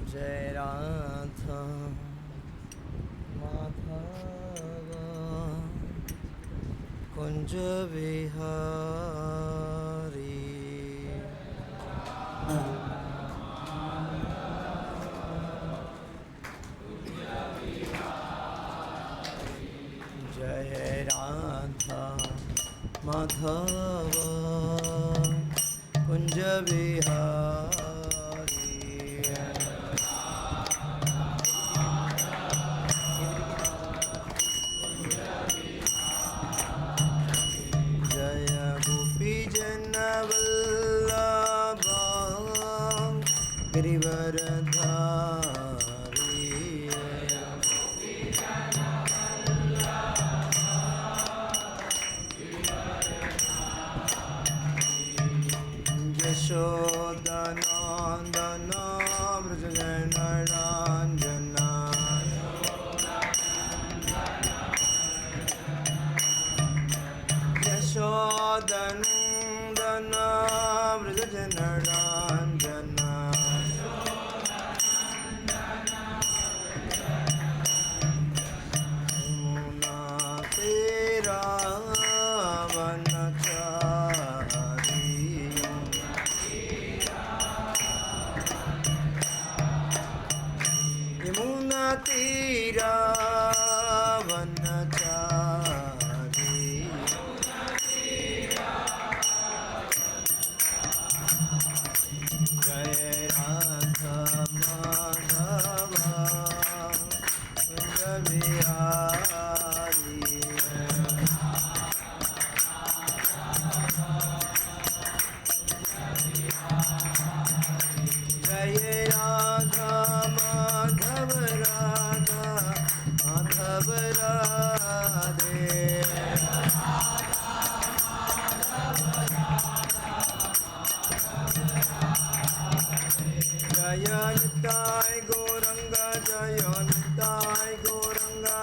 जय राधा माधव कुंज विहारी। जय राधा माधव कुंज विहारी। जय गोपी जन वल्लभ गिरिवरधारी। यशोदनंदन व्रजगणरांजना। यशोदनंदन व्रजगणरांजना। यमुना तेरा वनचारी। यमुना तेरा वनचारी। जय राधा माधव कुंज बिहारी। जय राधा माधव राधा माधव राधे। जय निताय गौरंगा जय निताय गौरंगा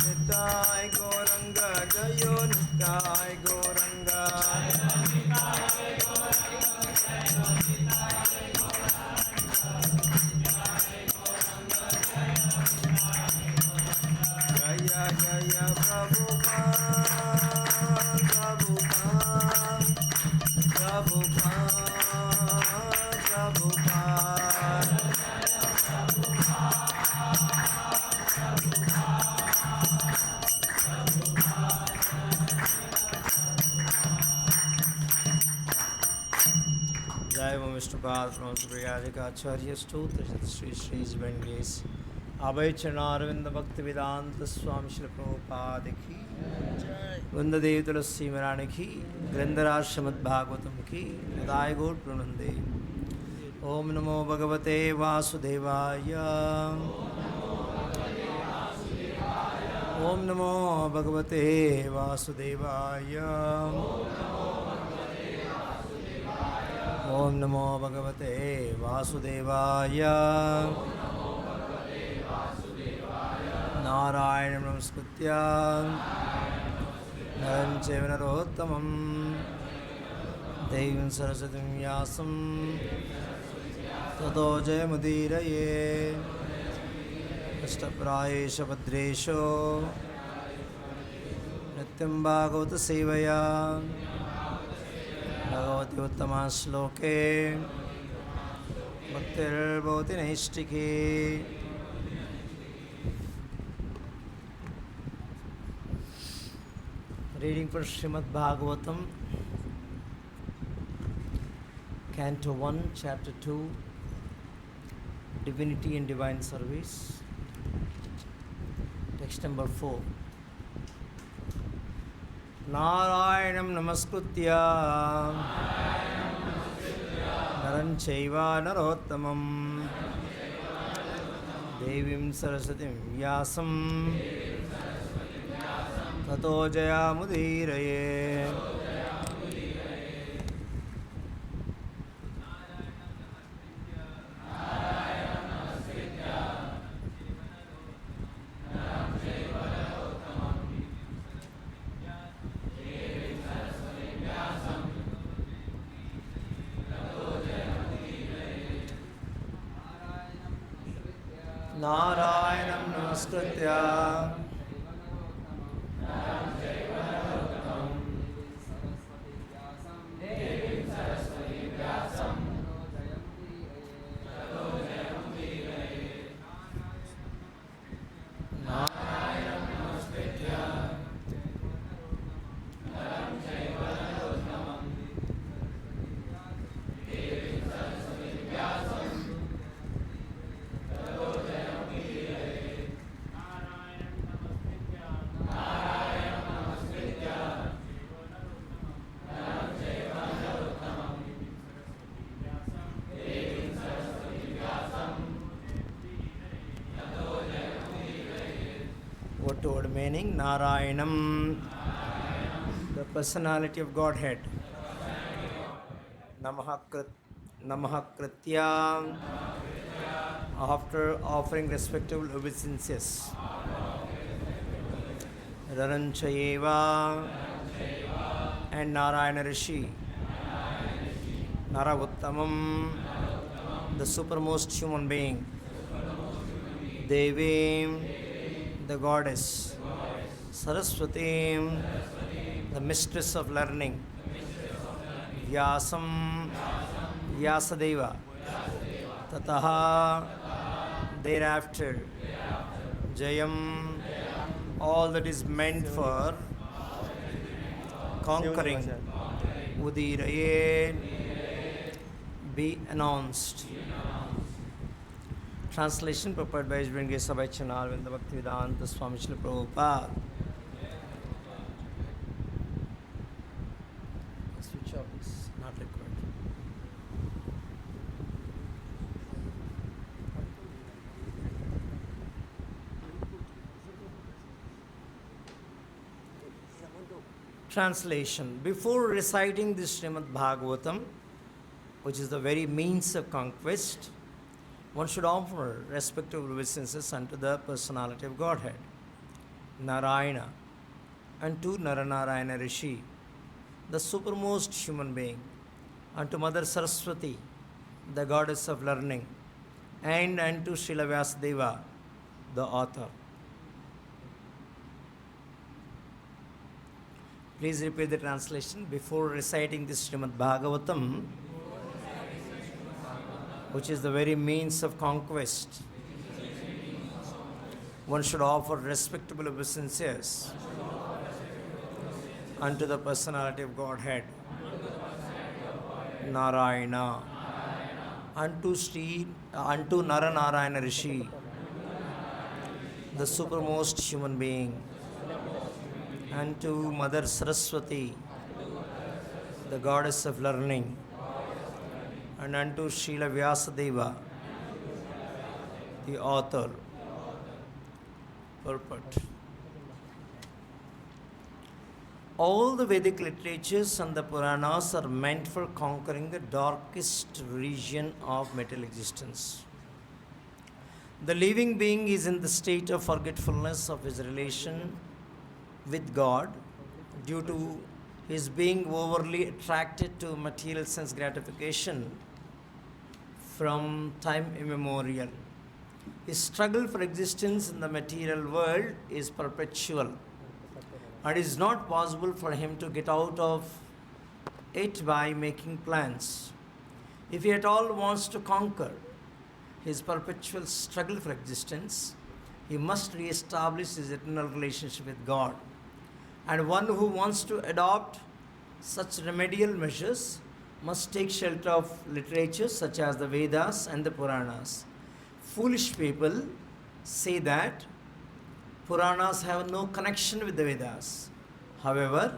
निताय गौरंगा जय निताय गौरंगा। जय जय प्रभुपाद प्रभुपाद प्रभुपाद प्रभुपाद। जय ओम विष्णुपाद ब्रह्मसुप्रियादिकाचार्य स्तोत्र श्री श्री वेंकटेश अभय चरणारविंद भक्ति वेदांत स्वामी श्री प्रभुपाद की वंददेव तुलसी महारानी की ग्रंथराज श्रीमद्भागवतम की हृदय गौर प्रणंदे। ओम नमो भगवते वासुदेवाय। ओम नमो भगवते वासुदेवाय। ओम नमो भगवते वासुदेवाय। नारायण नमस्कृत्य नरं चैव नरोत्तमं देवीं सरस्वतीं व्यासं ततो जयमुदीरये। अष्टप्रायेष भद्रेषु नित्यं भागवत सेवया भगवती उत्तमा श्लोके भक्तिर्भवति नैष्टिकी। Reading from Srimad Bhagavatam, Canto 1, Chapter 2, Divinity and Divine Service, text number 4. Narayanam namaskritya naram chaiva narottamam devim saraswatim vyasam ततो जयामुदीरये। नारायणं नमस्कृत्य word meaning Narayanam, the personality of Godhead. Namaha Kritya, after offering respectable obeisances. Raranchayeva and Narayana Rishi. Naravuttamam, the supermost human being. Devim, the goddess. Saraswati, the mistress of learning. Vyasam, Vyasadeva. Tataha, thereafter. Jayam, all that is meant for conquering. Udiraye, be announced. Translation prepared by His Grace Abhayacharya Arvinda Bhaktivedanta Swami Srila Prabhupada. Switch off is not required. Translation. Before reciting the Srimad Bhagavatam, which is the very means of conquest, one should offer respective obeisances unto the personality of Godhead, Narayana, and to Naranarayana Rishi, the supermost human being, unto Mother Saraswati, the goddess of learning, and unto Srila Vyasadeva, the author. Please repeat the translation. Before reciting this Srimad Bhagavatam, which is the very means of conquest, one should offer respectable obeisances unto the personality of Godhead, Narayana, unto Naranarayana Rishi, the supermost human being, unto Mother Saraswati, the goddess of learning, and unto Srila Vyasadeva, the author. Purport. All the Vedic literatures and the Puranas are meant for conquering the darkest region of material existence. The living being is in the state of forgetfulness of his relation with God due to his being overly attracted to material sense gratification from time immemorial. His struggle for existence in the material world is perpetual, and it is not possible for him to get out of it by making plans. If he at all wants to conquer his perpetual struggle for existence, he must re-establish his eternal relationship with God. And one who wants to adopt such remedial measures must take shelter of literature such as the Vedas and the Puranas. Foolish people say that Puranas have no connection with the Vedas. However,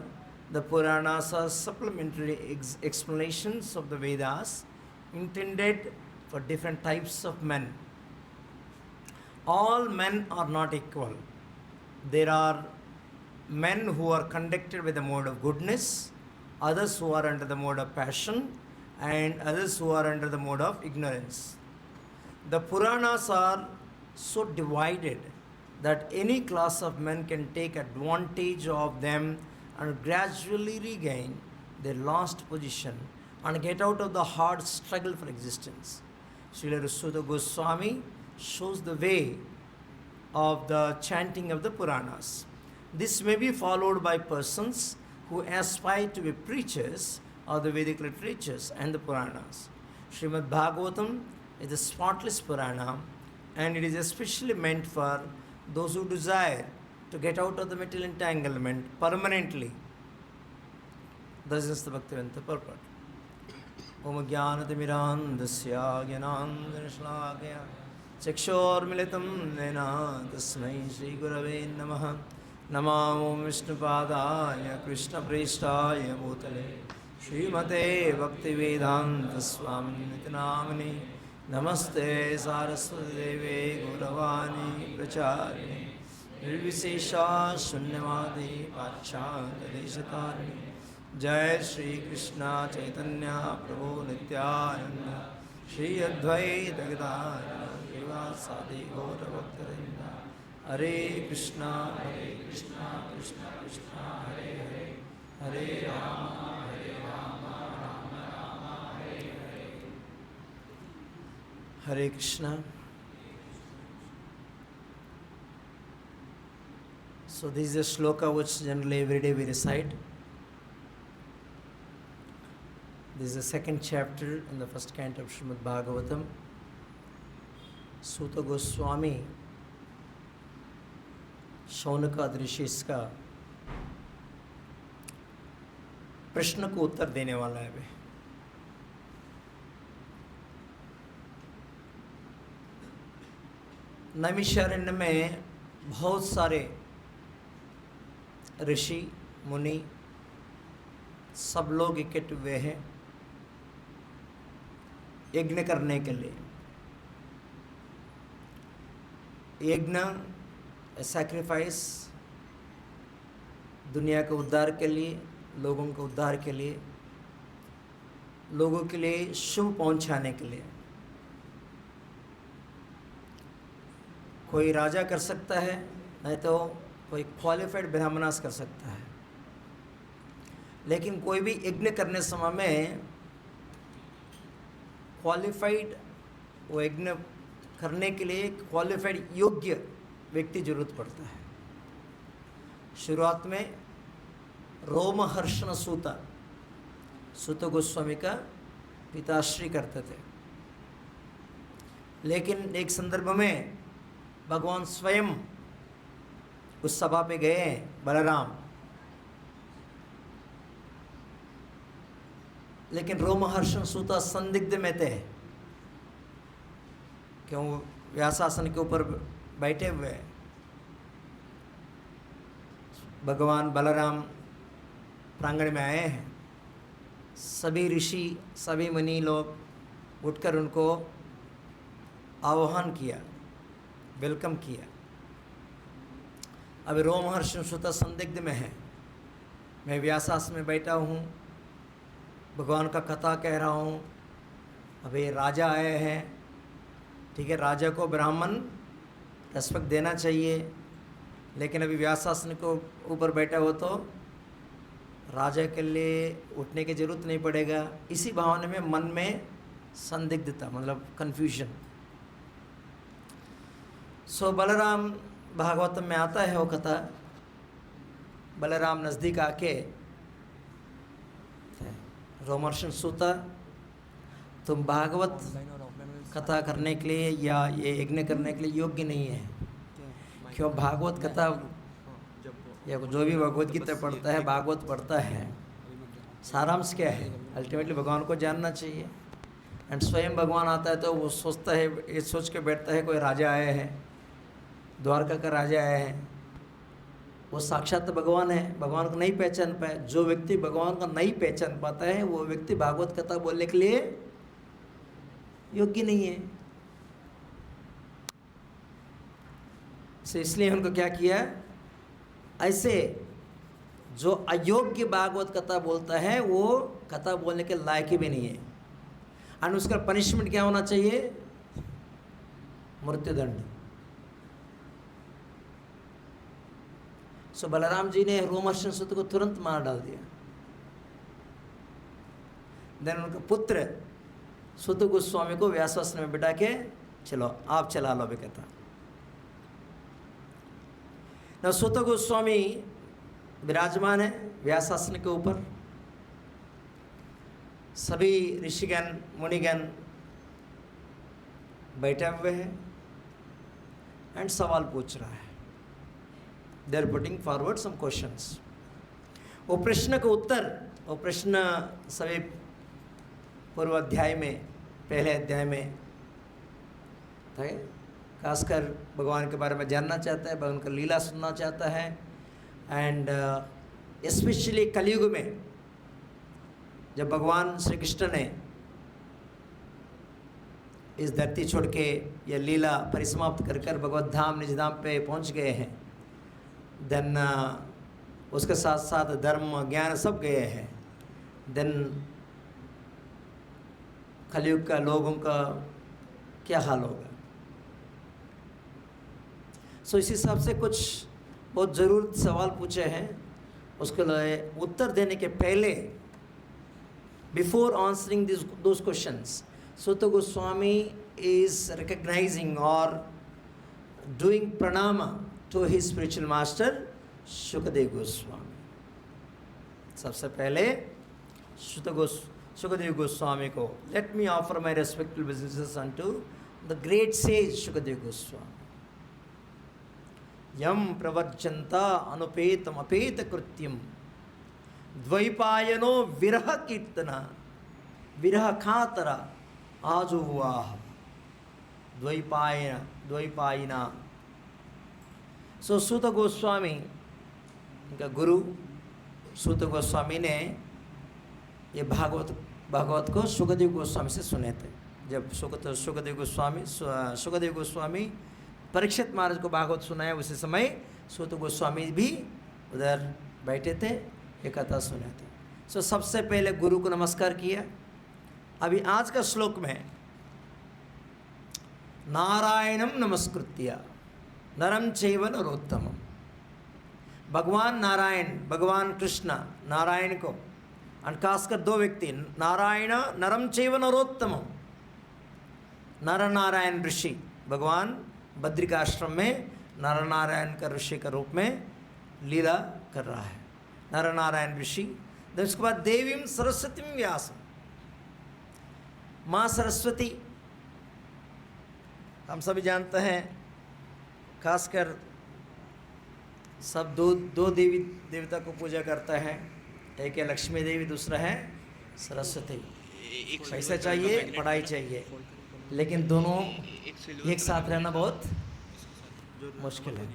the Puranas are supplementary explanations of the Vedas intended for different types of men. All men are not equal. There are men who are conducted with the mode of goodness, others who are under the mode of passion, and others who are under the mode of ignorance. The Puranas are so divided that any class of men can take advantage of them and gradually regain their lost position and get out of the hard struggle for existence. Srila Rusuda Goswami shows the way of the chanting of the Puranas. This may be followed by persons who aspire to be preachers of the Vedic literatures and the Puranas. Srimad Bhagavatam is a spotless Purana, and it is especially meant for those who desire to get out of the material entanglement permanently. This is the Bhaktivedanta purport. Om Jnanatimirandasya Jnanandanashlakaya Chakshormilitam Nena Tasmai Shri Gurave Namaha Namamo Vishnupadaya Krishna Prestaya Bhutale Srimate Bhaktivedanta Swami Namani Namaste Saraswati Deve Gauravani Pracharine Nirvisesha Shunyavadi Pachanga Deshatarine Jai Shri Krishna Chaitanya Prabhu Nityananda Shri Advaita Gadadhara Srivasadi Gaura Bhaktarinda Hare Krishna Krishna Krishna Hare Hare Hare Rama Rama Rama Hare Hare. Hare Krishna. So this is a shloka which generally every day we recite. This is the second chapter in the first canto of Srimad Bhagavatam. Suta Goswami शौनकादि ऋषि इसका प्रश्न को उत्तर देने वाला है। नैमिषारण्य में बहुत सारे ऋषि मुनि सब लोग इकट्ठे हुए हैं यज्ञ करने के लिए। यज्ञ सैक्रिफाइस दुनिया के उद्धार के लिए, लोगों के उद्धार के लिए, लोगों के लिए शुभ पहुंचाने के लिए। कोई राजा कर सकता है, नहीं तो कोई क्वालिफाइड ब्राह्मणास कर सकता है। लेकिन कोई भी यज्ञ करने समय में क्वालिफाइड, वो यज्ञ करने के लिए क्वालिफाइड योग्य व्यक्ति जरूरत पड़ता है। शुरुआत में रोमहर्षण सूत गोस्वामी का पिताश्री करते थे, लेकिन एक संदर्भ में भगवान स्वयं उस सभा पे गए हैं, बलराम। लेकिन रोमहर्षण सूता संदिग्ध में थे, क्यों व्यासासन के ऊपर बैठे हुए। भगवान बलराम प्रांगण में आए हैं, सभी ऋषि सभी मुनि लोग उठकर उनको आह्वान किया, वेलकम किया। अभी रोमहर्षण सूता संदिग्ध में है, मैं व्यासासन में बैठा हूँ, भगवान का कथा कह रहा हूँ। अभी राजा आए हैं, ठीक है, राजा को ब्राह्मण रेस्पेक्ट देना चाहिए, लेकिन अभी व्यासासन को ऊपर बैठा हो तो राजा के लिए उठने की जरूरत नहीं पड़ेगा। इसी भावना में मन में संदिग्धता, मतलब कन्फ्यूजन। सो बलराम भागवतम में आता है वो कथा। बलराम नज़दीक आके रोमहर्षण सूता, तुम भागवत कथा करने के लिए या ये यज्ञ करने के लिए योग्य नहीं है। क्यों? भागवत कथा या जो भी भगवत गीता पढ़ता है, भागवत पढ़ता है, सारांश क्या है? अल्टीमेटली भगवान को जानना चाहिए। एंड स्वयं भगवान आता है तो वो सोचता है, ये सोच के बैठता है कोई राजा आए हैं, द्वारका का राजा आए हैं, वो साक्षात भगवान है, भगवान को नहीं पहचान पाए। जो व्यक्ति भगवान को नहीं पहचान पाता है वो व्यक्ति भागवत कथा बोलने के लिए योग्य नहीं है। इसलिए उनको क्या किया, ऐसे जो अयोग्य भागवत कथा बोलता है वो कथा बोलने के लायक भी नहीं है। और उसका पनिशमेंट क्या होना चाहिए? मृत्युदंड। सो बलराम जी ने रोमहर्षण सूत को तुरंत मार डाल दिया। देन उनका पुत्र सूत गोस्वामी को व्यासासन में बिठा के चलो आप चला लो अभी कथा। न सूत गोस्वामी विराजमान है व्यासासन के ऊपर, सभी ऋषिगण मुनिगण बैठे हुए हैं एंड सवाल पूछ रहा है। They are putting forward some questions. वो प्रश्न का उत्तर, वो प्रश्न सभी पूर्व अध्याय में, पहले अध्याय में है। खासकर भगवान के बारे में जानना चाहता है, भगवान का लीला सुनना चाहता है। एंड स्पेशली कलयुग में जब भगवान श्री कृष्ण ने इस धरती छोड़ के यह लीला परिसमाप्त कर कर भगवत धाम निज धाम पे पहुंच गए हैं, देन उसके साथ साथ धर्म ज्ञान सब गए हैं। देन कलयुग का लोगों का क्या हाल होगा। सो इस हिसाब से कुछ बहुत ज़रूर सवाल पूछे हैं, उसके लिए उत्तर देने के पहले, before answering those questions, Suta Goswami is recognizing or doing pranama to his spiritual master Shukadev Goswami. सबसे पहले Shukadev Goswami को, let me offer my respectful obeisances unto the great sage Shukadev Goswami. यम प्रवर्चंता अनुपेतम अपेत कृत्यम द्वैपायनो विरह कीर्तना विरह खातरा आजो हुआ द्वैपायना। सो सूत गोस्वामी का गुरु सूत गोस्वामी ने ये भागवत को सुखदेव गोस्वामी से सुने थे। जब सुखदेव गोस्वामी परीक्षित महाराज को भागवत सुनाया, उसी समय सूत गोस्वामी भी उधर बैठे थे, ये कथा सुने थे। सो सबसे पहले गुरु को नमस्कार किया। अभी आज का श्लोक में नारायणम नमस्कृत्य नरम चैव नरोत्तमम, भगवान नारायण, भगवान कृष्ण नारायण को, और खासकर दो व्यक्ति नारायण नरम चैव नरोत्तमम, नर नारायण ऋषि, भगवान बद्रिकाश्रम में नर नारायण का ऋषि का रूप में लीला कर रहा है, नर नारायण ऋषि। उसके बाद देवीं सरस्वती व्यासम, माँ सरस्वती हम सभी जानते हैं, खासकर सब दो देवी देवता को पूजा करता है। एक है लक्ष्मी देवी, दूसरा है सरस्वती। पैसा चाहिए, पढ़ाई चाहिए, लेकिन दोनों एक साथ रहना बहुत मुश्किल है।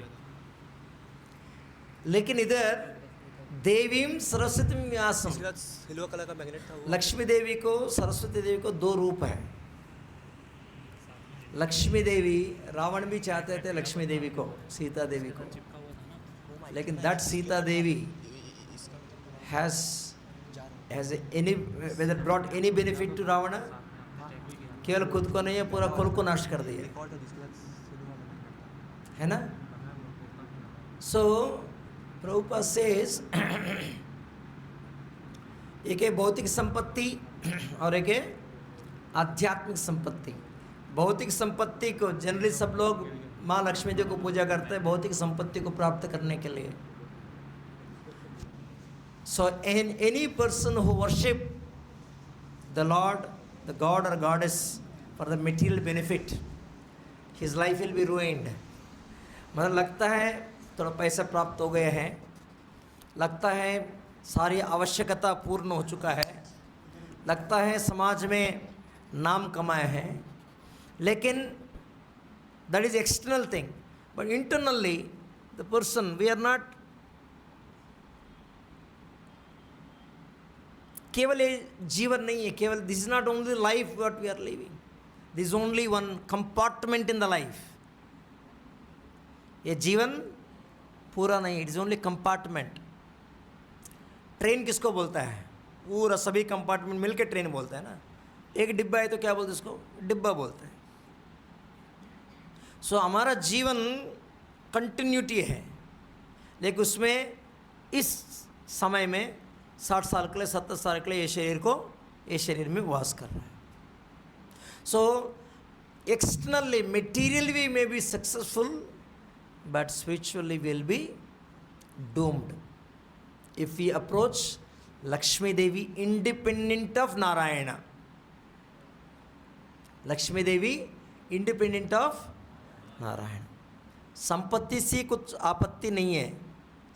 लेकिन इधर देवीं सरस्वती व्यासम, सिल्वर कलर का मैग्नेट था वो। लक्ष्मी देवी को, सरस्वती देवी को दो रूप है। लक्ष्मी देवी, रावण भी चाहते थे लक्ष्मी देवी को, सीता देवी को, लेकिन that Sita Devi has any whether brought any benefit to Ravana? केवल खुद को नहीं है, पूरा कुल को नष्ट कर दिया, है ना। सो प्रभुपाद सेज एक है भौतिक संपत्ति और एक है आध्यात्मिक संपत्ति। भौतिक संपत्ति को जनरली सब लोग माँ लक्ष्मी जी को पूजा करते हैं भौतिक संपत्ति को प्राप्त करने के लिए। So any person who worship the lord, the god और goddess for the material benefit, his life will be ruined। मतलब लगता है थोड़ा पैसा प्राप्त हो गए हैं, लगता है सारी आवश्यकता पूर्ण हो चुका है, लगता है समाज में नाम कमाए हैं, लेकिन that is external thing, but internally the person we are not. केवल ये जीवन नहीं है, केवल this is not only life what we are living, this is only one compartment in the life. ये जीवन पूरा नहीं, it is only compartment. Train किसको बोलता है? पूरा सभी कंपार्टमेंट मिलकर ट्रेन बोलता है ना। एक डिब्बा है तो क्या बोलते हैं उसको? डिब्बा बोलते हैं। सो हमारा जीवन कंटिन्यूटी है, लेकिन उसमें इस समय में 60 साल के लिए, 70 साल के लिए ये शरीर में वास कर रहा है। सो externally, materially we may be successful, but spiritually we'll be doomed if we approach Lakshmi Devi independent of Narayana. Lakshmi Devi independent of Narayana. संपत्ति से कुछ आपत्ति नहीं है,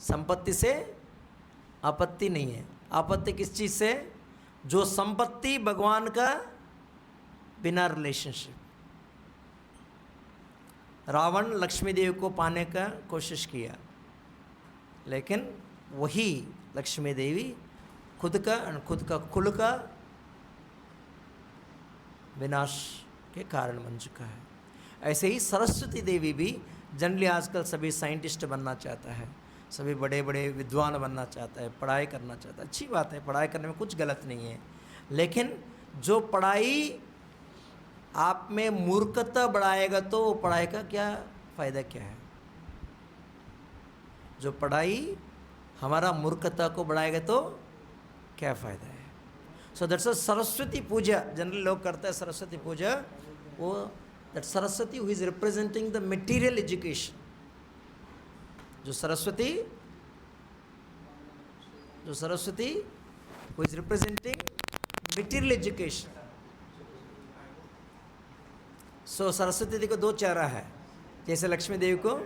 संपत्ति से आपत्ति नहीं है। आपत्ति किस चीज़ से? जो संपत्ति भगवान का बिना रिलेशनशिप। रावण लक्ष्मी देवी को पाने का कोशिश किया, लेकिन वही लक्ष्मी देवी खुद का कुल का विनाश के कारण बन चुका है। ऐसे ही सरस्वती देवी भी जनरली आजकल सभी साइंटिस्ट बनना चाहता है, सभी बड़े बड़े विद्वान बनना चाहता है, पढ़ाई करना चाहता है। अच्छी बात है, पढ़ाई करने में कुछ गलत नहीं है, लेकिन जो पढ़ाई आप में मूर्खता बढ़ाएगा तो वो पढ़ाई का क्या फ़ायदा क्या है? जो पढ़ाई हमारा मूर्खता को बढ़ाएगा तो क्या फ़ायदा है? So that's a Saraswati puja generally लोग करते हैं। सरस्वती पूजा वो that Saraswati who is representing the material education. जो Saraswati who is representing material education. So Saraswati देवी को दो चेहरा है, जैसे लक्ष्मी देवी को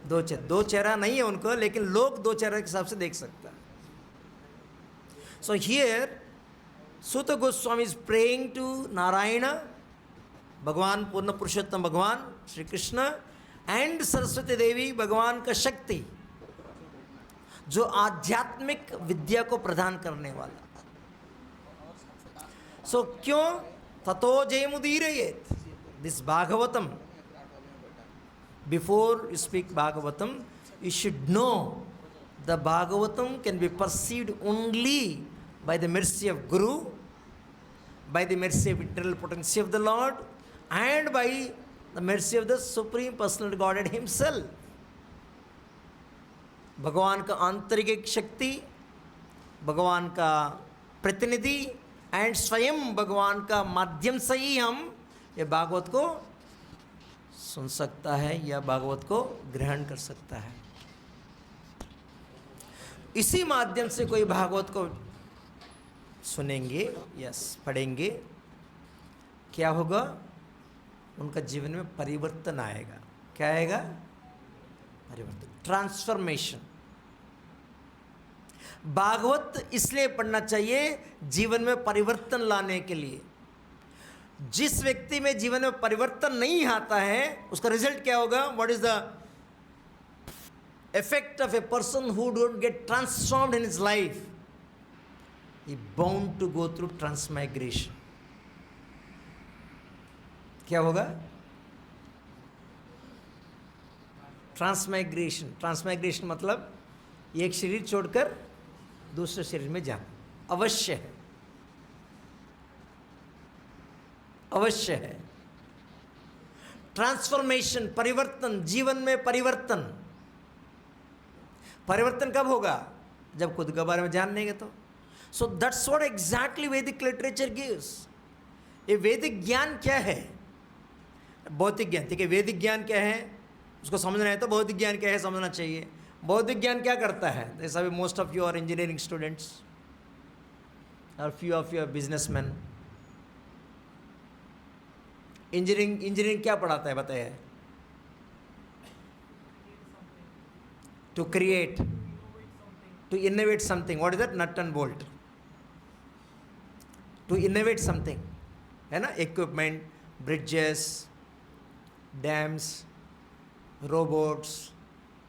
दो चेहरा नहीं है उनको, लेकिन लोग दो चेहरा के हिसाब से देख सकता है। So here Suta Goswami is praying to Narayana, भगवान पूर्ण पुरुषोत्तम भगवान श्री कृष्ण, एंड सरस्वती देवी भगवान का शक्ति, जो आध्यात्मिक विद्या को प्रदान करने वाला। सो क्यों? ततो जयमुदीरयेत। This Bhagavatam, before you speak Bhagavatam, you should know the Bhagavatam can be perceived only by the mercy of Guru, by the mercy of eternal potency of the Lord, and by the mercy of the Supreme Personal Godhead Himself. भगवान का आंतरिक शक्ति, भगवान का प्रतिनिधि and स्वयं भगवान का माध्यम से ही हम ये भागवत को सुन सकता है या भागवत को ग्रहण कर सकता है। इसी माध्यम से कोई भागवत को सुनेंगे, पढ़ेंगे, क्या होगा? उनका जीवन में परिवर्तन आएगा। क्या आएगा? परिवर्तन, ट्रांसफॉर्मेशन। भागवत इसलिए पढ़ना चाहिए जीवन में परिवर्तन लाने के लिए। जिस व्यक्ति में जीवन में परिवर्तन नहीं आता है, उसका रिजल्ट क्या होगा? What is the effect of a person who don't get transformed in his life? He bound to go through transmigration. क्या होगा? ट्रांसमाइग्रेशन। ट्रांसमाइग्रेशन मतलब एक शरीर छोड़कर दूसरे शरीर में जाना अवश्य है, अवश्य है। ट्रांसफॉर्मेशन, परिवर्तन, जीवन में परिवर्तन। परिवर्तन कब होगा? जब खुद के बारे में जान लेंगे तो। सो दैट्स व्हाट एग्जैक्टली वैदिक लिटरेचर गिव्स। ये वैदिक ज्ञान क्या है? भौतिक ज्ञान, ठीक है। वैदिक ज्ञान क्या है उसको समझना है तो भौतिक ज्ञान क्या है समझना चाहिए। भौतिक ज्ञान क्या करता है? जैसा भी most of you are engineering students और few of you are businessman. Engineering क्या पढ़ाता है बताइए? To create, to innovate something. What is that? Nut and bolt. To innovate something, है ना? Equipment, bridges, dams, robots,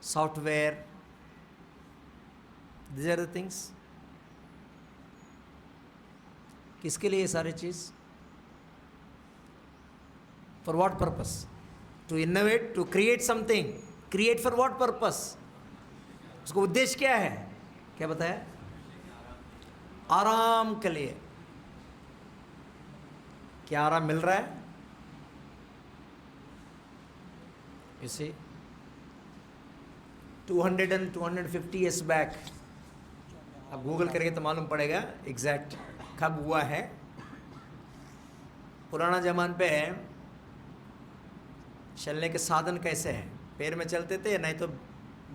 software. These are the things. किसके लिए ये सारी चीज़? For what purpose? To innovate, to create something. Create for what purpose? उसका उद्देश्य क्या है? क्या बताया? आराम के लिए। क्या आराम मिल रहा है? इसे 200 and 250 years back, अब गूगल करेंगे तो मालूम पड़ेगा एग्जैक्ट कब हुआ है। पुराना जमान पे चलने के साधन कैसे हैं? पैर में चलते थे, नहीं तो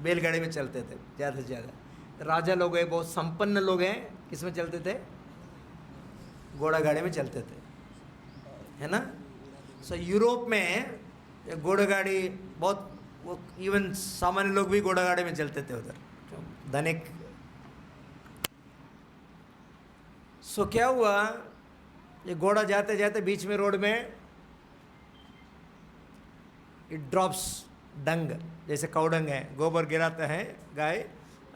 बैलगाड़ी में चलते थे ज़्यादा से ज़्यादा। राजा लोग हैं, बहुत संपन्न लोग हैं, किस में चलते थे? घोड़ा गाड़ी में चलते थे, है ना। सो यूरोप में घोड़ा गाड़ी बहुत, वो इवन सामान्य लोग भी घोड़ा गाड़ी में चलते थे उधर, धनिक। सो क्या हुआ, ये घोड़ा जाते जाते बीच में रोड में इट ड्रॉप्स डंग, जैसे कौडंग है, गोबर गिराते हैं गाय,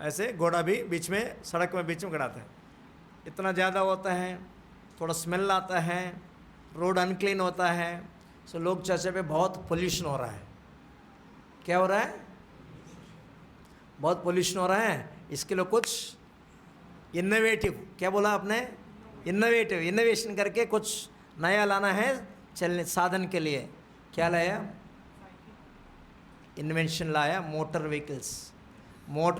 ऐसे घोड़ा भी बीच में, सड़क में बीच में गिराता है। इतना ज़्यादा होता है, थोड़ा स्मेल आता है, रोड अनक्लीन होता है। सो लोग चर्चा पे बहुत पोल्यूशन हो रहा है। क्या हो रहा है? बहुत पोल्यूशन हो रहा है। इसके लिए कुछ इनोवेटिव, क्या बोला आपने? इनोवेशन करके कुछ नया लाना है चलने साधन के लिए। क्या लाया? इन्वेंशन लाया, मोटर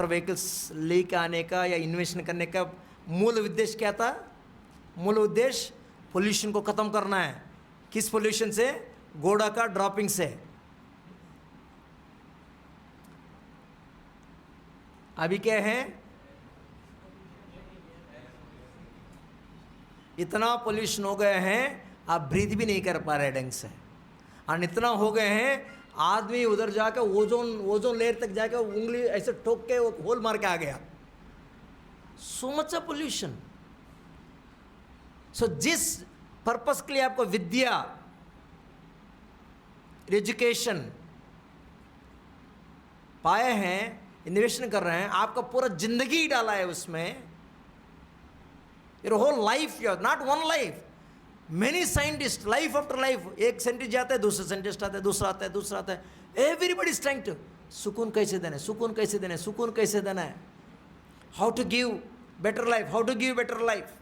व्हीकल्स लेके आने का या इन्वेंशन करने का मूल उद्देश्य क्या था? मूल उद्देश्य पोल्यूशन को ख़त्म करना है। किस पोल्यूशन से? घोड़ा का ड्रॉपिंग से। अभी क्या है? इतना पोल्यूशन हो गए हैं, आप ब्रीथ भी नहीं कर पा रहे ढंग से। और इतना हो गए हैं, आदमी उधर जाकर ओजोन लेयर तक जाकर उंगली ऐसे ठोक के होल मार के आ गया। So much of pollution. So जिस पर्पस के लिए आपको विद्या, एजुकेशन पाए हैं, इन्वेस्टमेंट कर रहे हैं, आपका पूरा जिंदगी डाला है उसमें, your whole life, your not one life, many scientist, life after life. एक साइंटिस्ट जाता है, दूसरा साइंटिस्ट आता है, दूसरा आता है, दूसरा आता है, एवरीबडी इज ट्राइंग टू सुकून कैसे देना है, सुकून कैसे देना है, सुकून कैसे देना है, how to give better life, how to give better life.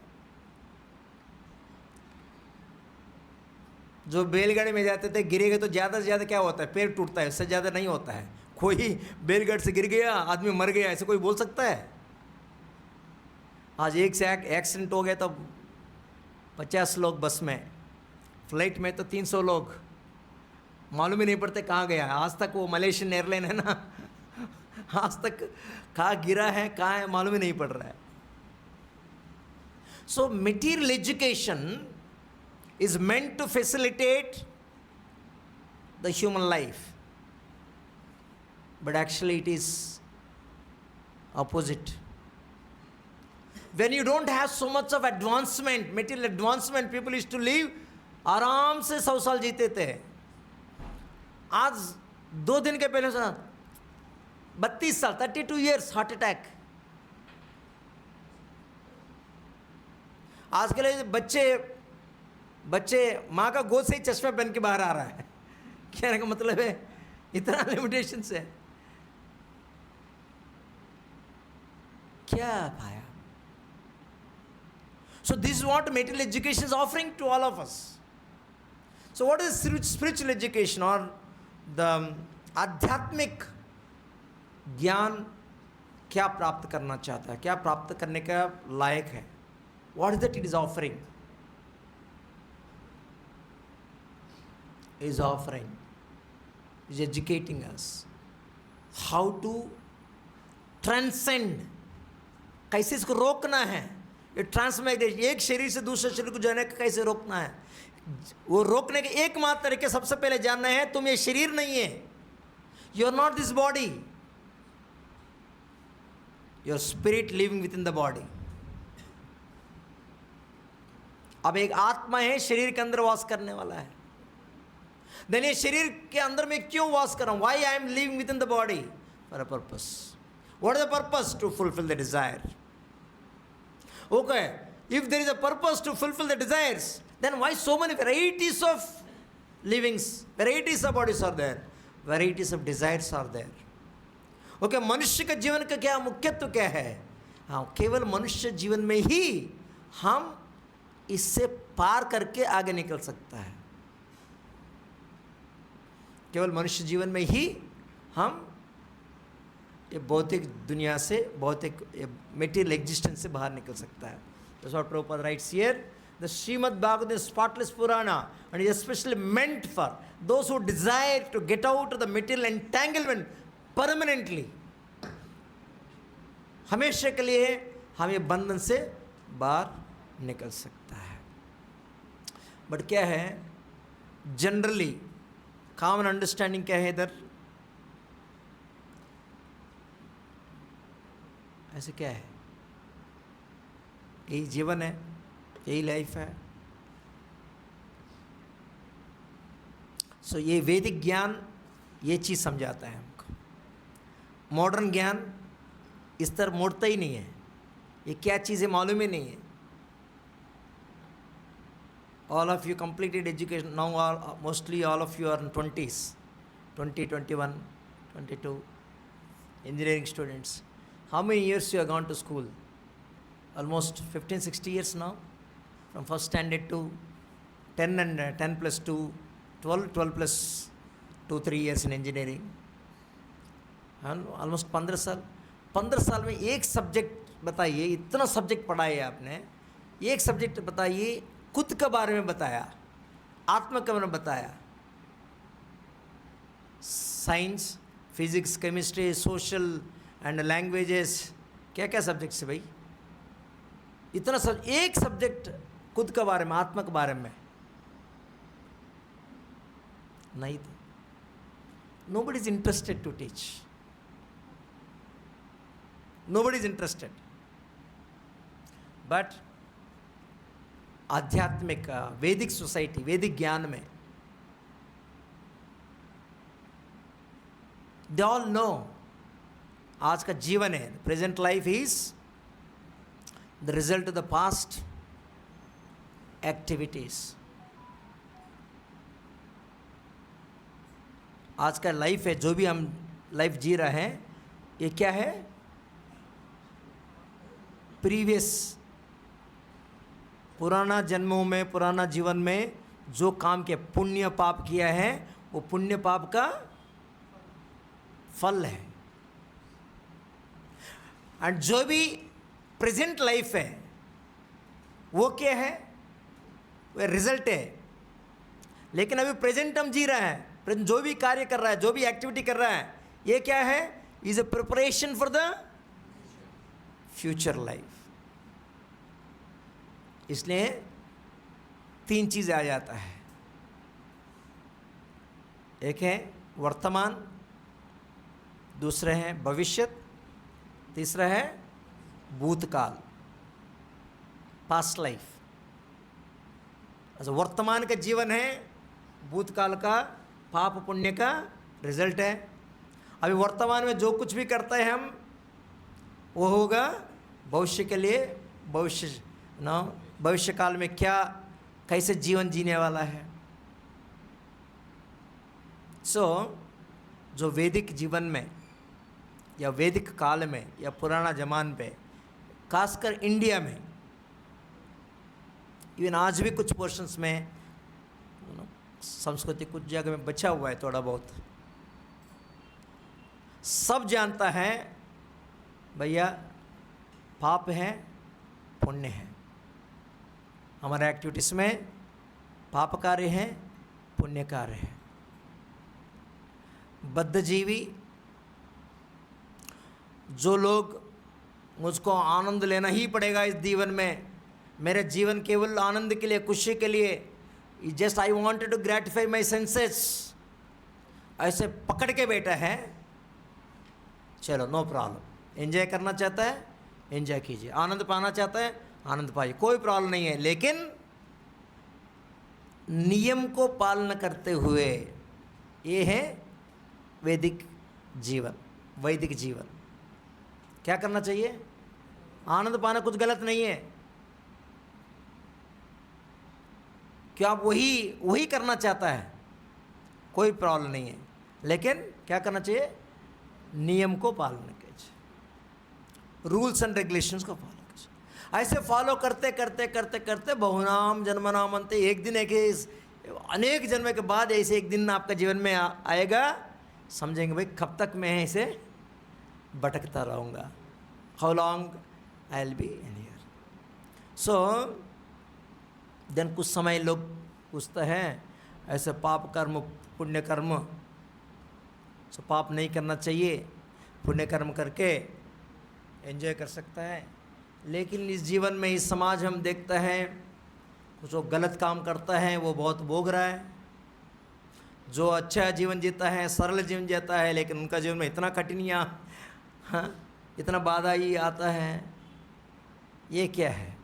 जो बैलगाड़ी में जाते थे, गिरेगा तो ज़्यादा से ज़्यादा क्या होता है? पैर टूटता है, उससे ज़्यादा नहीं होता है। कोई बैलगाड़ी से गिर गया, आदमी मर गया, ऐसे कोई बोल सकता है? आज एक से एक एक्सीडेंट हो गया तो 50 लोग बस में, फ्लाइट में तो 300 लोग, मालूम ही नहीं पड़ते कहाँ गया। आज तक वो मलेशियन एयरलाइन है ना, आज तक कहाँ गिरा है, कहाँ है, मालूम ही नहीं पड़ रहा है। So material education is meant to facilitate the human life, but actually it is opposite. When you don't have so much of advancement, material advancement, people used to live आराम से 100 साल जीते थे। आज 2 दिन के पहले 32 साल, 32 years हार्ट अटैक। आज के लिए बच्चे माँ का गोद से ही चश्मा पहन के बाहर आ रहा है। कहने का मतलब है इतना लिमिटेशंस है। क्या पाया? So this what material education is offering to all of us. So what is spiritual education और द आध्यात्मिक ज्ञान क्या प्राप्त करना चाहता है, क्या प्राप्त करने का लायक है? What is that it is offering? is offering, is educating us how to transcend, कैसे इसको रोकना है। ये ट्रांसमाइग्रेशन, एक शरीर से दूसरे शरीर को जाने का कैसे रोकना है, वो रोकने के एकमात्र तरीके सबसे पहले जानना है, तुम ये शरीर नहीं है, you are not this body, your spirit living within the body. अब एक आत्मा है, शरीर के अंदर वास करने वाला है। देन ये शरीर के अंदर में क्यों वास कर रहा हूं? Why I am living within the body? For a purpose. What is the purpose? To fulfil the desire. Okay, if there is a purpose to fulfil the desires, then why so many varieties of livings, varieties of bodies are there, varieties of desires are there. Okay, मनुष्य का जीवन का क्या मुख्यत्व क्या है? हाँ, केवल मनुष्य जीवन में ही हम इससे पार करके आगे निकल सकता है। केवल मनुष्य जीवन में ही हम ये भौतिक दुनिया से, भौतिक मटेरियल एग्जिस्टेंस से बाहर निकल सकता है। That's what Prabhupada writes here, the Srimad Bhagavatam is spotless Purana and is especially meant for those who desire to get out of the material entanglement permanently. हमेशा के लिए हम ये बंधन से बाहर निकल सकता है. बट क्या है, जनरली कॉमन अंडरस्टैंडिंग क्या है इधर? ऐसे क्या है? यही जीवन है, यही लाइफ है. सो ये वैदिक ज्ञान ये चीज़ समझाता है हमको. मॉडर्न ज्ञान इस तरह मोड़ता ही नहीं है. ये क्या चीज़ है मालूम ही नहीं है. All of you completed education now. Mostly all of you are in 20s, 20, 21, 22, engineering students. How many years you have gone to school? Almost 15, 60 years now. From first standard to 10 and 10 plus 2, 12, 12 plus 2, 3 years in engineering. And almost 15 साल. 15 साल में एक subject बताइए, इतना subject पढ़ा है आपने, एक सब्जेक्ट बताइए, खुद के बारे में बताया, आत्मा के बारे में बताया. Science, physics, chemistry, social and languages, क्या क्या सब्जेक्ट्स है भाई? इतना सब एक सब्जेक्ट खुद के बारे में, आत्मा के बारे में नहीं था. Nobody is interested to teach. Nobody is interested. But आध्यात्मिक वैदिक सोसाइटी, वैदिक ज्ञान में दे ऑल नो आज का जीवन है, present life is the result of the past activities. आज का लाइफ है, जो भी हम लाइफ जी रहे हैं, ये क्या है? प्रीवियस पुराना जन्मों में, पुराना जीवन में जो काम किया, पुण्य पाप किया है, वो पुण्य पाप का फल है. और जो भी प्रेजेंट लाइफ है वो क्या है? वो रिजल्ट है. लेकिन अभी प्रेजेंट हम जी रहे हैं, प्रेजेंट जो भी कार्य कर रहा है, जो भी एक्टिविटी कर रहा है, ये क्या है? Is a preparation for the future life. इसलिए 3 चीज़ें आ जाता है. एक है वर्तमान, दूसरा है भविष्य, तीसरा है भूतकाल, पास्ट लाइफ. अच्छा, वर्तमान का जीवन है, भूतकाल का पाप पुण्य का रिजल्ट है. अभी वर्तमान में जो कुछ भी करते हैं हम, वो होगा भविष्य के लिए. भविष्य काल में क्या, कैसे जीवन जीने वाला है. सो जो वैदिक जीवन में या वैदिक काल में या पुराना जमान पे, खासकर इंडिया में, इवन आज भी कुछ पोर्शंस में संस्कृति कुछ जगह में बचा हुआ है थोड़ा बहुत. सब जानता है भैया पाप है, पुण्य है. हमारे एक्टिविटीज़ में पाप कार्य है, पुण्य कार्य है. बद्धजीवी जो लोग, मुझको आनंद लेना ही पड़ेगा इस जीवन में, मेरे जीवन केवल आनंद के लिए, खुशी के लिए, just I wanted to gratify my senses, ऐसे पकड़ के बैठा है. चलो नो प्रॉब्लम. एंजॉय करना चाहता है, एंजॉय कीजिए. आनंद पाना चाहता है, आनंद पाइए, कोई प्रॉब्लम नहीं है. लेकिन नियम को पालन करते हुए, ये है वैदिक जीवन, वैदिक जीवन. क्या करना चाहिए? आनंद पाना कुछ गलत नहीं है. क्या आप वही करना चाहता है, कोई प्रॉब्लम नहीं है. लेकिन क्या करना चाहिए? नियम को पालन कीजिए, रूल्स एंड रेगुलेशंस को फॉलो कीजिए. ऐसे फॉलो करते करते करते करते बहुनाम जन्मनाम अंते, एक दिन अनेक जन्म के बाद ऐसे एक दिन आपका जीवन में आएगा, समझेंगे भाई कब तक मैं ऐसे भटकता रहूँगा. How long I will be in here. So then कुछ समय लोग पूछते हैं ऐसे पाप कर्म पुण्य कर्म, सो पाप नहीं करना चाहिए, पुण्य कर्म करके एंजॉय कर सकता है। लेकिन इस जीवन में, इस समाज हम देखते हैं कुछ लोग गलत काम करता है, वो बहुत भोग रहा है। जो अच्छा जीवन जीता है, सरल जीवन जीता है, लेकिन उनका जीवन में इतना कठिनाइयाँ, हाँ, इतना बाधा ही आता है। ये क्या है?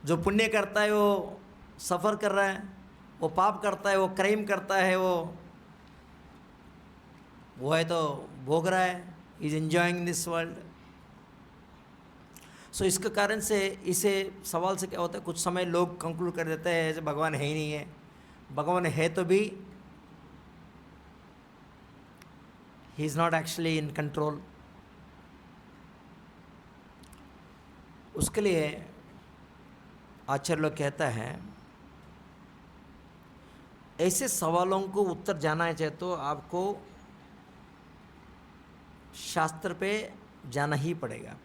जो पुण्य करता है वो सफ़र कर रहा है, वो पाप करता है, वो क्राइम करता है, वो है तो भोग रहा है, इज एंजॉइंग दिस वर्ल्ड। सो इसके कारण से इसे सवाल से क्या होता है, कुछ समय लोग कंक्लूड कर देते हैं जैसे भगवान है ही नहीं है। भगवान है तो भी he is not actually in control. उसके लिए आचार्य लोग कहता है ऐसे सवालों को उत्तर जाना चाहिए तो आपको शास्त्र पे जाना ही पड़ेगा।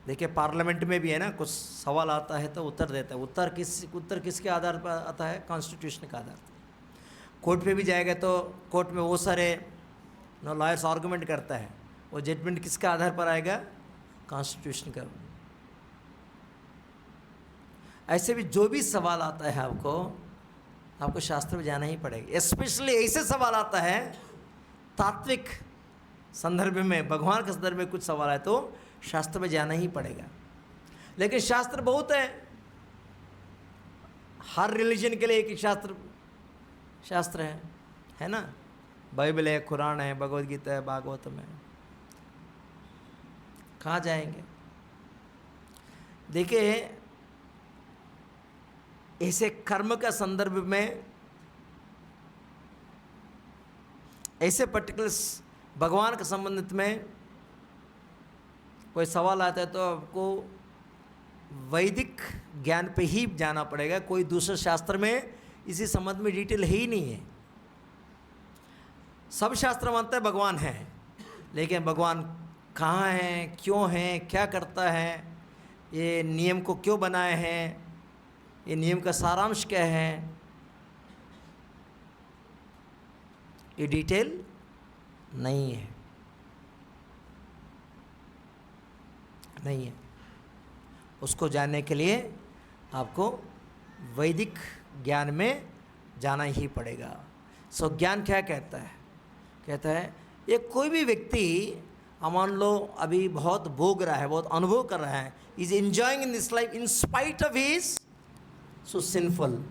देखिए पार्लियामेंट में भी है ना, कुछ सवाल आता है तो उत्तर देता है। उत्तर किसके आधार पर आता है? कॉन्स्टिट्यूशन के आधार पर। कोर्ट पे भी जाएगा तो कोर्ट में वो सारे लॉयर्स आर्गूमेंट करता है, वो जजमेंट किसके आधार पर आएगा? कॉन्स्टिट्यूशन का। ऐसे भी जो भी सवाल आता है आपको शास्त्र में जाना ही पड़ेगा। स्पेशली ऐसे सवाल आता है तात्विक संदर्भ में, भगवान के संदर्भ में कुछ सवाल है तो शास्त्र में जाना ही पड़ेगा। लेकिन शास्त्र बहुत हर रिलीजन के लिए एक ही शास्त्र है ना। बाइबल है, कुरान है, भगवद गीता है, भागवतम है। कहाँ जाएंगे? देखिए ऐसे कर्म का संदर्भ में, ऐसे पर्टिकुलर भगवान के संबंधित में कोई सवाल आता है तो आपको वैदिक ज्ञान पे ही जाना पड़ेगा। कोई दूसरे शास्त्र में इसी संबंध में डिटेल ही नहीं है। सब शास्त्र मानते हैं भगवान है, लेकिन भगवान कहाँ है, क्यों है, क्या करता है, ये नियम को क्यों बनाए हैं, ये नियम का सारांश क्या है, ये डिटेल नहीं है। उसको जानने के लिए आपको वैदिक ज्ञान में जाना ही पड़ेगा। सो ज्ञान क्या कहता है? कहता है ये कोई भी व्यक्ति मान लो अभी बहुत भोग रहा है, बहुत अनुभव कर रहा है, is enjoying in this life in spite of his so sinful.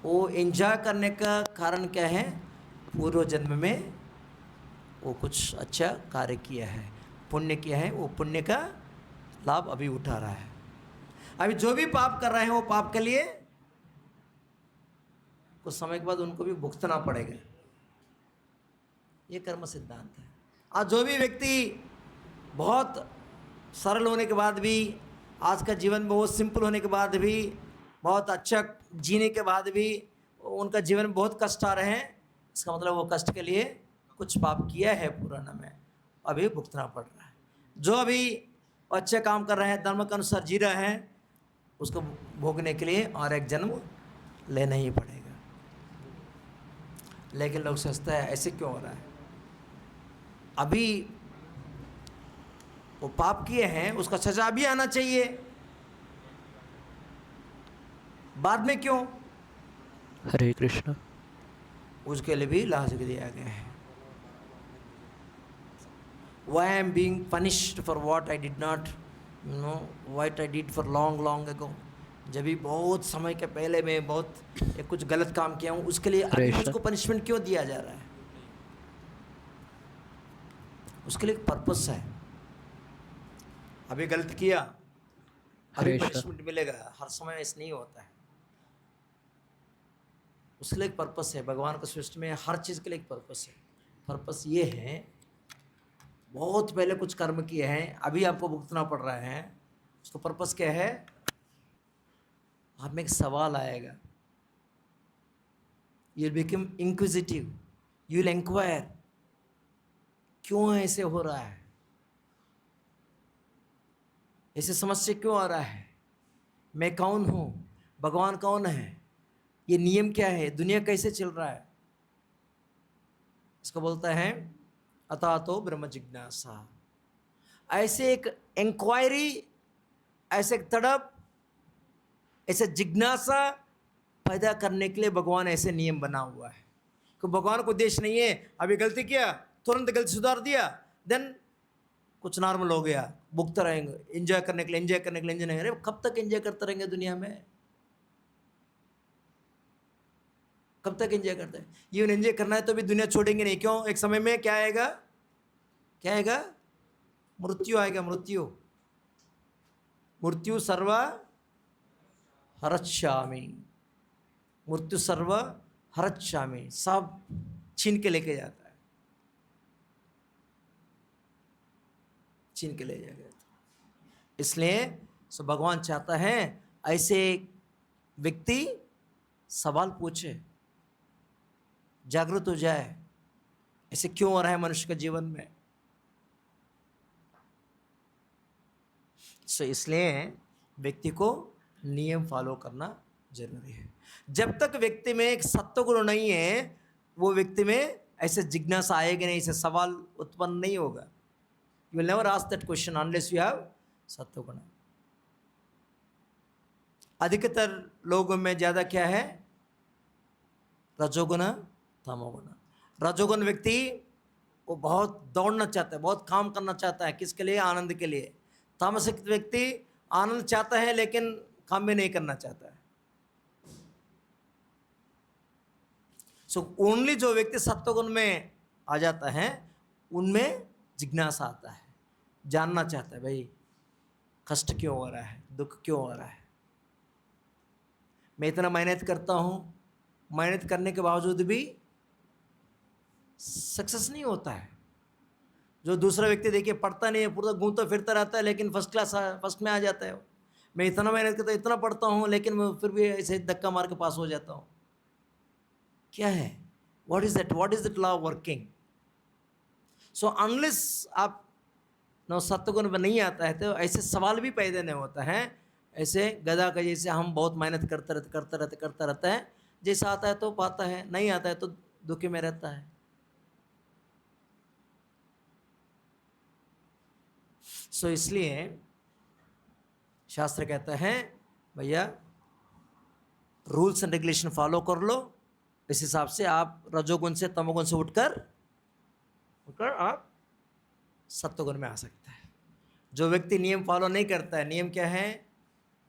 वो एंजॉय करने का कारण क्या है? पूर्व जन्म में वो कुछ अच्छा कार्य किया है, पुण्य किया है, वो पुण्य का लाभ अभी उठा रहा है। अभी जो भी पाप कर रहे हैं वो पाप के लिए कुछ समय के बाद उनको भी भुगतना पड़ेगा। ये कर्म सिद्धांत है। आज जो भी व्यक्ति बहुत सरल होने के बाद भी, आज का जीवन बहुत सिंपल होने के बाद भी, बहुत अच्छा जीने के बाद भी उनका जीवन में बहुत कष्ट आ रहे हैं, इसका मतलब वो कष्ट के लिए कुछ पाप किया है पुराना में, अभी भुगतना पड़ रहा है। जो अभी अच्छे काम कर रहे हैं, धर्म के अनुसार जी रहे हैं, उसको भोगने के लिए और एक जन्म लेना ही पड़ेगा। लेकिन लोग सोचते हैं ऐसे क्यों हो रहा है? अभी वो पाप किए हैं, उसका सजा भी आना चाहिए, बाद में क्यों? हरे कृष्ण। उसके लिए भी लाजिक दिया गया है। Why I am being punished for what I did not what I did for long ago। जब भी बहुत समय के पहले मैं कुछ गलत काम किया हूँ, उसके लिए अभी मुझको पनिशमेंट क्यों दिया जा रहा है? उसके लिए एक पर्पस है। अभी गलत किया, अभी पनिशमेंट मिलेगा, हर समय ऐसा नहीं होता है। उसके लिए एक पर्पस है। भगवान का सृष्टि में हर चीज़ के लिए एक पर्पस है। पर्पस ये है, बहुत पहले कुछ कर्म किए हैं, अभी आपको भुगतना पड़ रहा है, उसका पर्पस क्या है? आप में एक सवाल आएगा, you will become inquisitive, you will inquire क्यों ऐसे हो रहा है, ऐसी समस्या क्यों आ रहा है? मैं कौन हूँ? भगवान कौन है? ये नियम क्या है? दुनिया कैसे चल रहा है? इसको बोलता है अतः तो ब्रह्म जिज्ञासा। ऐसे एक इंक्वायरी, ऐसे एक तड़प, ऐसे जिज्ञासा पैदा करने के लिए भगवान ऐसे नियम बना हुआ है। कि भगवान को उद्देश्य नहीं है अभी गलती किया तुरंत गलती सुधार दिया देन कुछ नॉर्मल हो गया, भुगते रहेंगे, एंजॉय करने के लिए एंजॉय नहीं। अरे कब तक एंजॉय करते रहेंगे दुनिया में? कब तक एंजॉय करते हैं? इवन एंजॉय करना है तो भी दुनिया छोड़ेंगे नहीं। क्यों? एक समय में क्या आएगा? क्या आएगा? मृत्यु आएगा। मृत्यु सर्व हरच्छामि। मृत्यु सर्व हरच्छामि, सब छीन के लेके जाता है, छीन के ले जाएगा। इसलिए भगवान चाहता है ऐसे व्यक्ति सवाल पूछे, जागृत हो जाए, ऐसे क्यों हो रहा है मनुष्य के जीवन में। इसलिए व्यक्ति को नियम फॉलो करना जरूरी है। जब तक व्यक्ति में एक सत्व गुण नहीं है, वो व्यक्ति में ऐसे जिज्ञासा आएगा नहीं, ऐसे सवाल उत्पन्न नहीं होगा। You will never ask that question unless you have सत्व गुण। अधिकतर लोगों में ज़्यादा क्या है? रजोगुण, तमोगुण। रजोगुण व्यक्ति वो बहुत दौड़ना चाहता है, बहुत काम करना चाहता है, किसके लिए? आनंद के लिए। तामसिक व्यक्ति आनंद चाहता है लेकिन काम भी नहीं करना चाहता है। ओनली जो व्यक्ति सत्वगुण में आ जाता है उनमें जिज्ञासा आता है, जानना चाहता है भाई कष्ट क्यों हो रहा है, दुख क्यों हो रहा है। मैं इतना मेहनत करता हूँ, मेहनत करने के बावजूद भी सक्सेस नहीं होता है। जो दूसरा व्यक्ति देखिए पढ़ता नहीं है, पूरा घूमता फिरता रहता है लेकिन फर्स्ट में आ जाता है। मैं इतना मेहनत करता हूँ, इतना पढ़ता हूँ, लेकिन मैं फिर भी ऐसे धक्का मार के पास हो जाता हूँ। क्या है? What is that law working? So unless आप सत्वगुण में नहीं आता है तो ऐसे सवाल भी पैदा नहीं होता है। ऐसे गधा का जैसे हम बहुत मेहनत करता रहता है, जैसा आता है तो पाता है, नहीं आता है तो दुखी में रहता है। सो इसलिए शास्त्र कहता है भैया रूल्स एंड रेगुलेशन फॉलो कर लो, इस हिसाब से आप रजोगुण से तमोगुण से उठकर आप सत्वगुण में आ सकते हैं। जो व्यक्ति नियम फॉलो नहीं करता है, नियम क्या है?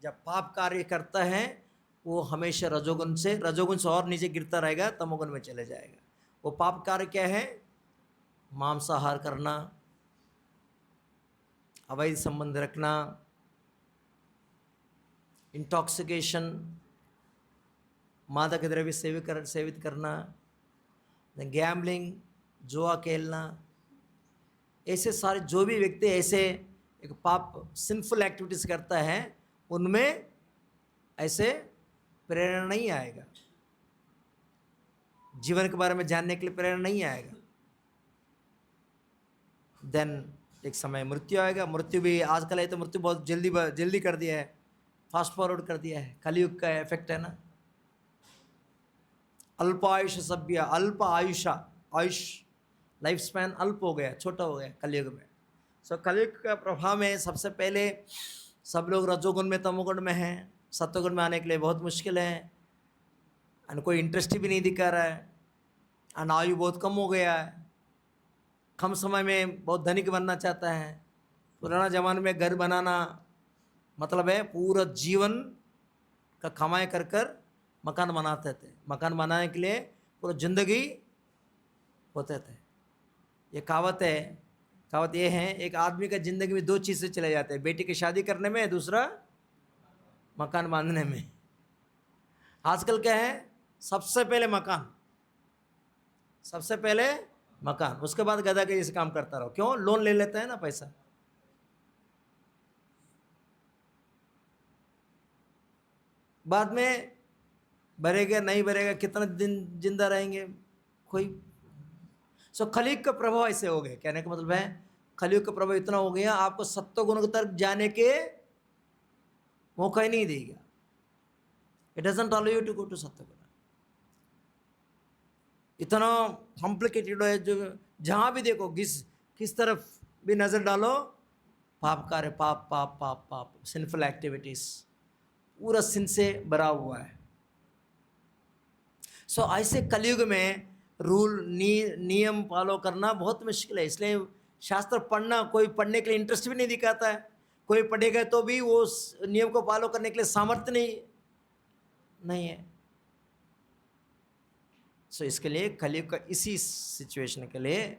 जब पाप कार्य करता है वो हमेशा रजोगुण से और नीचे गिरता रहेगा, तमोगुण में चले जाएगा। वो पाप कार्य क्या है? मांसाहार करना, अवैध संबंध रखना, इंटॉक्सिकेशन, मादक द्रव्य सेवित करना, गैम्बलिंग, जुआ खेलना, ऐसे सारे जो भी व्यक्ति ऐसे एक पाप सिंफुल एक्टिविटीज़ करता है उनमें ऐसे प्रेरणा नहीं आएगा, जीवन के बारे में जानने के लिए प्रेरणा नहीं आएगा। देन एक समय मृत्यु आएगा। मृत्यु भी आजकल है तो मृत्यु बहुत जल्दी कर दिया है, फास्ट फॉरवर्ड कर दिया है, कलयुग का इफेक्ट है ना। अल्पायुष सभ्य, अल्प आयुष लाइफ स्पैन अल्प हो गया, छोटा हो गया कलयुग में। सो कलयुग का प्रभाव में सबसे पहले सब लोग रजोगुण में तमोगुण में हैं। सत्वगुण में आने के लिए बहुत मुश्किल है, और कोई इंटरेस्ट भी नहीं दिखा रहा है, और आयु बहुत कम हो गया है, कम समय में बहुत धनिक बनना चाहता है। पुराना ज़माने में घर बनाना मतलब है पूरा जीवन का कमाई कर मकान बनाते थे। मकान बनाने के लिए पूरा ज़िंदगी होते थे। ये कहावत ये है, एक आदमी का ज़िंदगी में दो चीज़ें चले जाते हैं, बेटी की शादी करने में, दूसरा मकान बांधने में। आजकल क्या है? सबसे पहले मकान, उसके बाद गधा के जैसे काम करता रहो। क्यों? लोन ले लेता है ना पैसा। बाद में भरेगा नहीं भरेगा, कितना दिन जिंदा रहेंगे कोई। सो कलयुग का प्रभाव ऐसे हो गया। कहने का मतलब है कलयुग का प्रभाव इतना हो गया, आपको सत्वगुण तक जाने के मौका ही नहीं देगा। It doesn't allow you to go to satsang. इतना कॉम्प्लिकेटेड है, जो जहाँ भी देखो, किस तरफ भी नज़र डालो, पाप कार्य, पाप पाप पाप पाप, सिंफुल एक्टिविटीज़, पूरा सिन से भरा हुआ है। सो ऐसे कलयुग में रूल नियम फॉलो करना बहुत मुश्किल है। इसलिए शास्त्र पढ़ना, कोई पढ़ने के लिए इंटरेस्ट भी नहीं दिखाता है, कोई पढ़ेगा तो भी वो नियम को फॉलो करने के लिए सामर्थ्य नहीं है। सो इसके लिए कलयुग का इसी सिचुएशन के लिए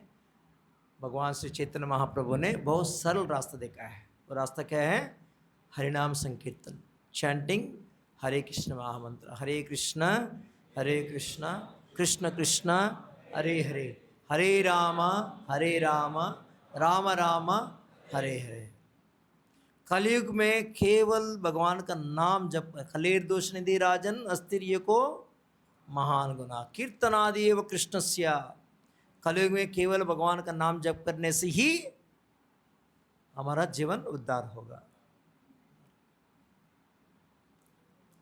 भगवान श्री चैतन्य महाप्रभु ने बहुत सरल रास्ता देखा है। वो रास्ता क्या है? हरिनाम संकीर्तन, चैंटिंग हरे कृष्ण महामंत्र, हरे कृष्ण कृष्ण कृष्ण हरे हरे, हरे राम राम राम हरे हरे। कलयुग में केवल भगवान का नाम जप, खलेर दोष निधि राजन अस्तिर्य को महान गुना कीर्तनादि एवं कृष्णस्या। कलयुग में केवल भगवान का नाम जप करने से ही हमारा जीवन उद्धार होगा।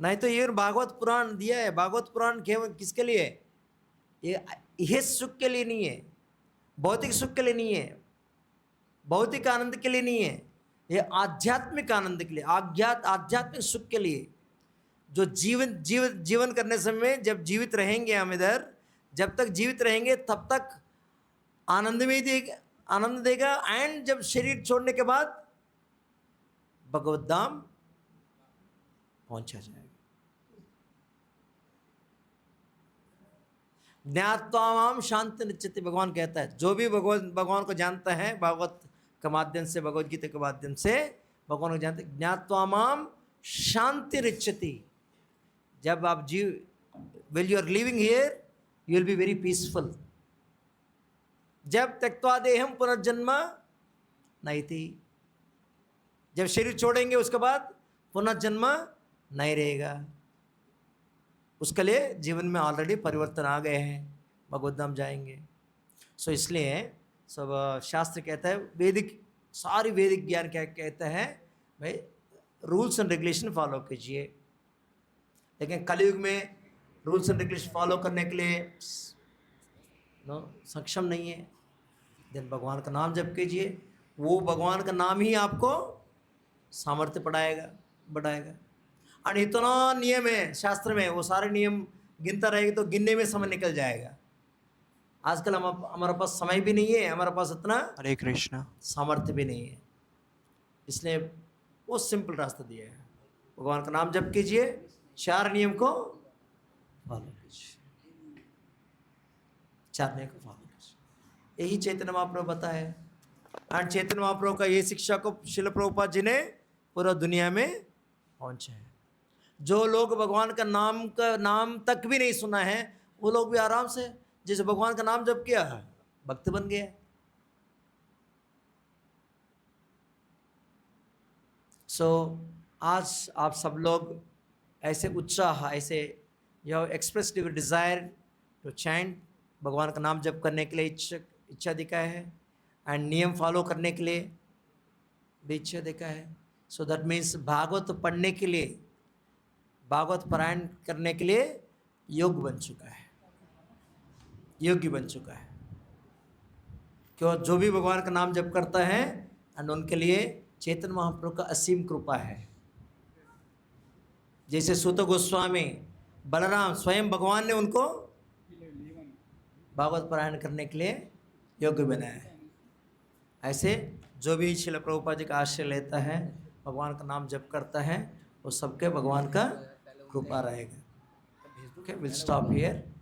नहीं तो ये भागवत पुराण दिया है, भागवत पुराण केवल किसके लिए? ये सुख के लिए नहीं है, भौतिक सुख के लिए नहीं है, भौतिक आनंद के लिए नहीं है, ये आध्यात्मिक आनंद के लिए, आध्यात्मिक सुख के लिए। जो जीवन करने समय, जब जीवित रहेंगे हम इधर, जब तक जीवित रहेंगे तब तक आनंद देगा। एंड जब शरीर छोड़ने के बाद भगवत धाम पहुंचा जाएगा। ज्ञात्वामाम शांति निश्चित, भगवान कहता है, जो भी भगवान को जानता है, भागवत के माध्यम से, भगवद गीता के माध्यम से भगवान को जानते, ज्ञात्वामाम शांति निश्चिति। जब आप while you are living here, you will be very peaceful. जब त्यक्त्वा देहम पुनर्जन्म नहीं थी, जब शरीर छोड़ेंगे उसके बाद पुनर्जन्म नहीं रहेगा। उसके लिए जीवन में ऑलरेडी परिवर्तन आ गए हैं, भगवत धाम जाएंगे। सो इसलिए सब शास्त्र कहता है, सारी वैदिक ज्ञान क्या कहता है भाई, रूल्स एंड रेगुलेशन फॉलो कीजिए। लेकिन कलयुग में रूल्स एंड रेगुलेशन फॉलो करने के लिए सक्षम नहीं है। दिन भगवान का नाम जप कीजिए, वो भगवान का नाम ही आपको सामर्थ्य बढ़ाएगा। और इतना नियम है शास्त्र में, वो सारे नियम गिनता रहेगा तो गिनने में समय निकल जाएगा। आजकल हमारे पास समय भी नहीं है, हमारे पास इतना हरे कृष्ण सामर्थ्य भी नहीं है। इसलिए वो सिंपल रास्ता दिया है, भगवान का नाम जप कीजिए, 4 नियम को फॉलो कीजिए, 4 नियम को फॉलो कीजिए। यही चैतन्य महाप्रभु बताया। और चैतन्य महाप्रभु का ये शिक्षा को श्रील प्रभुपाद जी ने पूरा दुनिया में पहुंचा है। जो लोग भगवान का नाम तक भी नहीं सुना है, वो लोग भी आराम से, जैसे भगवान का नाम जप किया, भक्त बन गया। सो आज आप सब लोग ऐसे उत्साह, ऐसे you have expressed your desire to chant, भगवान का नाम जप करने के लिए इच्छा दिखाया है, एंड नियम फॉलो करने के लिए भी इच्छा दिखाया है। सो दैट मीन्स भागवत पढ़ने के लिए, भागवत पारायण करने के लिए योग्य बन चुका है। क्यों? जो भी भगवान का नाम जप करता है, एंड उनके लिए चैतन्य महाप्रभु का असीम कृपा है। जैसे सूत गोस्वामी, बलराम, स्वयं भगवान ने उनको भागवत पारायण करने के लिए योग्य बनाया है। ऐसे जो भी श्रील प्रभुपाद जी का आश्रय लेता है, भगवान का नाम जप करता है, वो सबके भगवान का कृपा रहेगा। Okay, will stop here.